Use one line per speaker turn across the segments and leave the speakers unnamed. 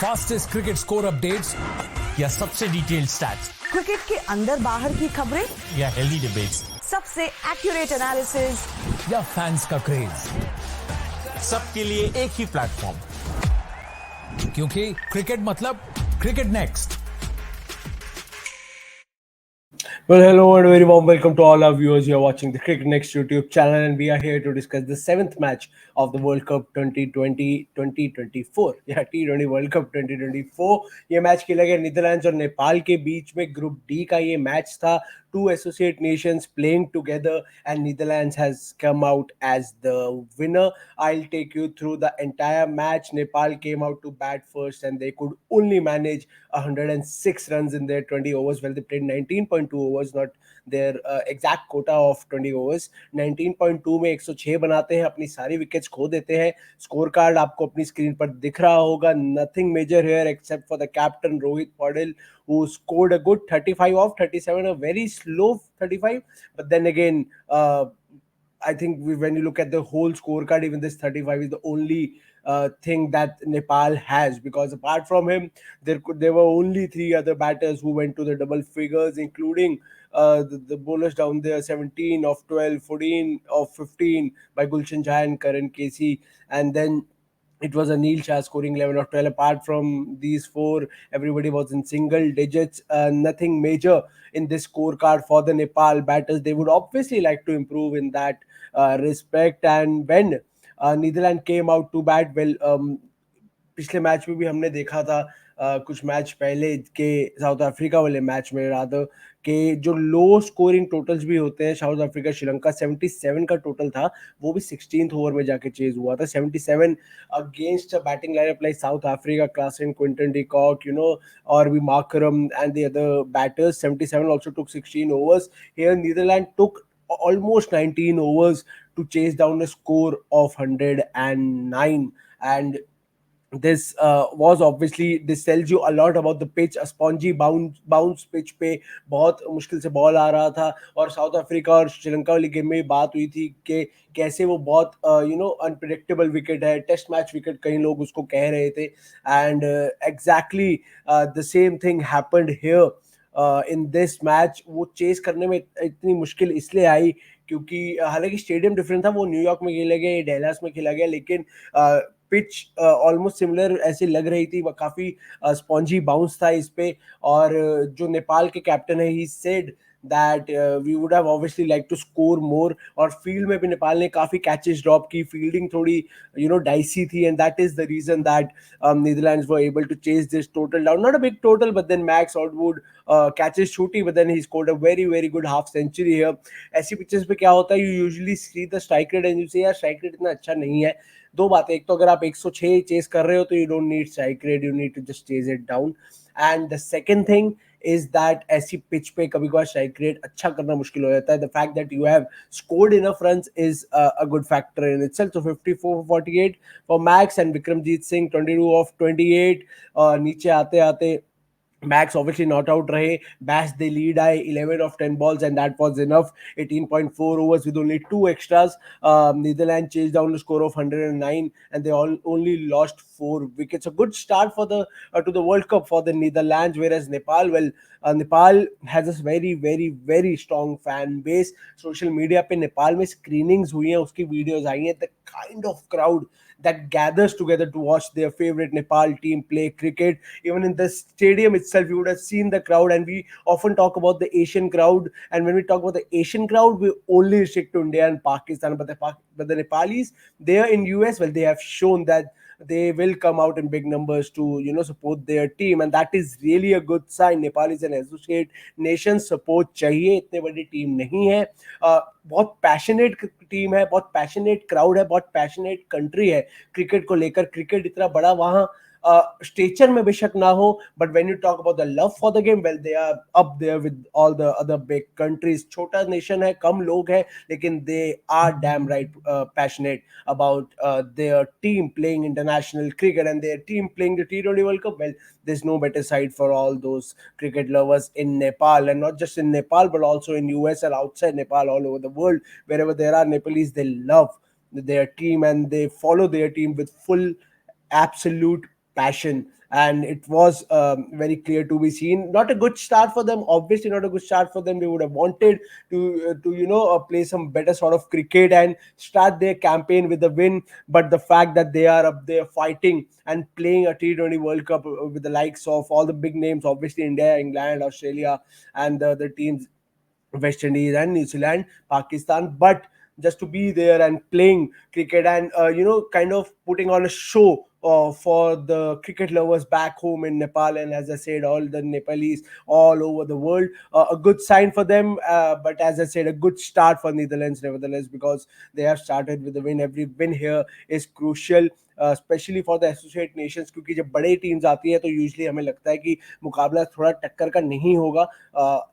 Fastest cricket score updates या सबसे detailed stats
cricket के अंदर बाहर की खबरें
या हेल्दी डिबेट्स,
सबसे एक्यूरेट एनालिसिस
या फैंस का क्रेज, सबके लिए एक ही प्लेटफॉर्म, क्योंकि क्रिकेट मतलब cricket next.
Well, hello and very warm welcome to all our viewers. You are watching the Cricket Next YouTube channel, and we are here to discuss the seventh match of the World Cup 2020-2024. Yeah, T20 World Cup 2024. ये match खेला गया Netherlands और नेपाल के बीच में। Group D का ये match था। Two associate nations playing together, and Netherlands has come out as the winner. I'll take you through the entire match. Nepal came out to bat first, and they could only manage 106 runs in their 20 overs. Well, they played 19.2 overs, not their exact quota of 20 overs. 19.2 में 106 बनाते हैं, अपनी सारी wickets खो देते हैं। Score card आपको अपनी स्क्रीन पर दिख रहा होगा. Nothing major here except for the captain Rohit Paudel, who scored a good 35 off 37, a very slow 35. But then again, I think when you look at the whole scorecard, even this 35 is the only thing that Nepal has, because apart from him, there were only three other batters who went to the double figures, including the bowlers down there: 17 of 12, 14 of 15 by Gulshan Jha and Karan Casey, and then it was Anil Shah scoring 11 or 12. Apart from these four, everybody was in single digits. Nothing major in this scorecard for the Nepal batters. They would obviously like to improve in that respect. And when Netherlands came out to bat, well, पिछले match में भी हमने देखा था, कुछ match पहले के south Africa वाले मैच में रादर के जो लो स्कोरिंग टोटल्स भी होते हैं, साउथ अफ्रीका श्रीलंका 77 का टोटल था, वो भी 16th ओवर में जाके चेज हुआ था. 77 against batting lineup like South Africa, Klaasen, Quinton de Kock, और भी Markram and the other batters. 77 also took 16 overs. Here Netherlands took almost 19 overs to chase down a score of 109. And this was obviously, this tells you a lot about the pitch. A spongy bounce pitch पे बहुत मुश्किल से ball आ रहा था. और south Africa और श्रीलंका वाली game में भी बात हुई थी कि कैसे वो बहुत अनप्रिडिक्टेबल विकेट है, टेस्ट मैच विकेट कई लोग उसको कह रहे थे. And exactly the same thing happened here in this match. वो चेस करने में इतनी मुश्किल इसलिए आई क्योंकि हालांकि स्टेडियम डिफरेंट था, वो न्यूयॉर्क में खेला गया, ये डेलास में खेला गया, लेकिन पिच ऑलमोस्ट सिमिलर ऐसी लग रही थी. काफी स्पॉन्जी बाउंस था इस पे. और जो नेपाल के कैप्टन है, he said that we would have obviously liked to score more. और फील्ड में भी नेपाल ने काफी कैचेस ड्रॉप की, फील्डिंग थोड़ी डाइसी थी, and that is the reason that Netherlands were able to chase this total down. Not a big total, but then Max Outwood catches shooty, but then he scored a very very good half century here. ऐसी pitches पे क्या होता है, you usually see the strike rate and you say यार strike rate इतना अच्छा नहीं है. दो बातें, एक तो अगर आप 106 चेस कर रहे हो तो you don't need strike rate, you need to just chase it down. And the second thing is that ऐसी पिच पे कभी कभार स्ट्राइक रेट अच्छा करना मुश्किल हो जाता है. The fact that you have scored enough runs is a good factor in itself. So 54 for 48 for Max, and Vikramjit Singh 22 of 28. नीचे आते आते Max obviously not out rahe. Bash they lead 11 of 10 balls, and that was enough. 18.4 overs with only two extras. Netherlands chased down the score of 109, and they only lost 4 wickets. A good start for the to the World Cup for the Netherlands. Whereas Nepal, well, Nepal has a very very very strong fan base. Social media पे नेपाल में screenings हुई हैं, उसकी videos आई हैं. The kind of crowd that gathers together to watch their favorite Nepal team play cricket. Even in the stadium itself, you would have seen the crowd. And we often talk about the Asian crowd, and when we talk about the Asian crowd, we only restrict to India and Pakistan. But the Nepalis, they are in US, well, they have shown that they will come out in big numbers to support their team, and that is really a good sign. Nepal is an associate nation, support चाहिए, इतने बड़ी team नहीं है. बहुत passionate team है, बहुत passionate crowd है, बहुत पैशनेट कंट्री है क्रिकेट को लेकर. क्रिकेट इतना बड़ा वहाँ स्टेचर में बेशक ना हो, but when you talk about the love for the game, well they are up there with all the other big countries. छोटा नेशन है, कम लोग हैं, लेकिन they are damn right passionate about their team playing international cricket and their team playing the T20 World Cup. Well, there's no better side for all those cricket lovers in Nepal, and not just in Nepal, but also in US and outside Nepal, all over the world. Wherever there are Nepalese, they love their team and they follow their team with full absolute passion. and it was very clear to be seen. Not a good start for them, obviously not a good start for them. They would have wanted to play some better sort of cricket and start their campaign with a win, but the fact that they are up there fighting and playing a T20 World Cup with the likes of all the big names, obviously India, England, Australia, and the other teams, West Indies and New Zealand, Pakistan, but just to be there and playing cricket and kind of putting on a show for the cricket lovers back home in Nepal, and as I said, all the Nepalese all over the world. A good sign for them, but as I said, a good start for Netherlands nevertheless, because they have started with a win. Every win here is crucial, specially for the associate Nations, क्योंकि जब बड़े teams आती है तो usually हमें लगता है कि मुकाबला थोड़ा टक्कर का नहीं होगा,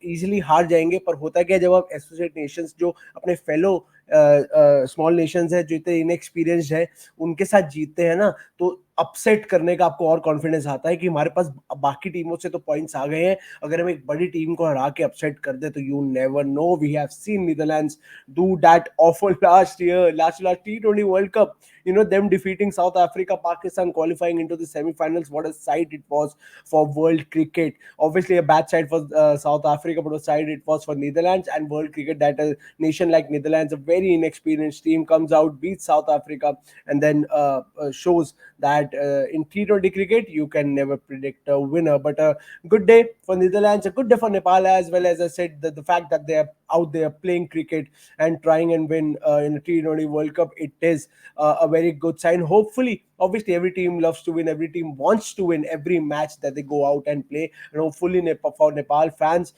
इजीली हार जाएंगे, पर होता क्या जब आप एसोसिएट नेशंस जो अपने फेलो स्मॉल नेशंस है, जो इतने इनएक्सपीरियंस्ड है, उनके साथ जीतते हैं ना, तो अपसेट करने का आपको और कॉन्फिडेंस आता है कि हमारे पास बाकी टीमों से तो पॉइंट्स आ गए हैं, अगर हम एक बड़ी टीम को हरा के अपसेट कर दे तो you never know. We have seen Netherlands do that offer last year, last T20 World Cup, them defeating South Africa, Pakistan, qualifying into the semi-finals. What a sight it was for world cricket. Obviously a bad side for South Africa, but a side it was for Netherlands and world cricket, that a nation like Netherlands, a very inexperienced team, comes out, beats South Africa, and then shows that in T20 cricket you can never predict a winner. But a good day for Netherlands, a good day for Nepal as well. As I said, the fact that they are out there playing cricket and trying and win in a T20 World Cup, it is a very good sign. Hopefully, obviously every team loves to win, every team wants to win every match that they go out and play, and hopefully for Nepal fans,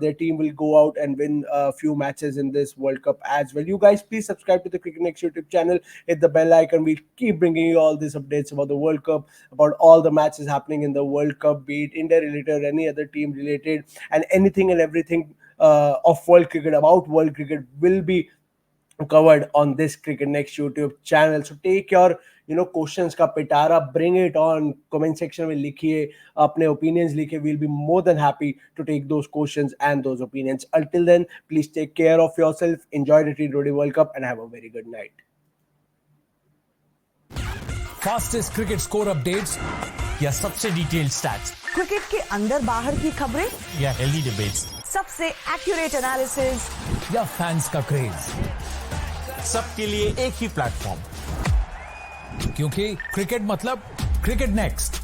their team will go out and win a few matches in this World Cup as well. You guys please subscribe to the Cricket Next YouTube channel, hit the bell icon. We'll keep bringing you all these updates about the World Cup, about all the matches happening in the World Cup, be it India related or any other team related, and anything and everything of world cricket, about world cricket, will be covered on this Cricket Next YouTube channel. So take your questions ka pitara, bring it on comment section में लिखिए, अपने opinions लिखिए. We'll be more than happy to take those questions and those opinions. Until then, please take care of yourself, enjoy the T20 World Cup, and have a very good night.
Fastest cricket score updates या सबसे detailed stats,
cricket के अंदर बाहर की खबरें
या healthy debates,
सबसे accurate analysis
या फैंस का क्रेज, सबके लिए एक ही प्लेटफॉर्म, क्योंकि क्रिकेट मतलब क्रिकेट नेक्स्ट.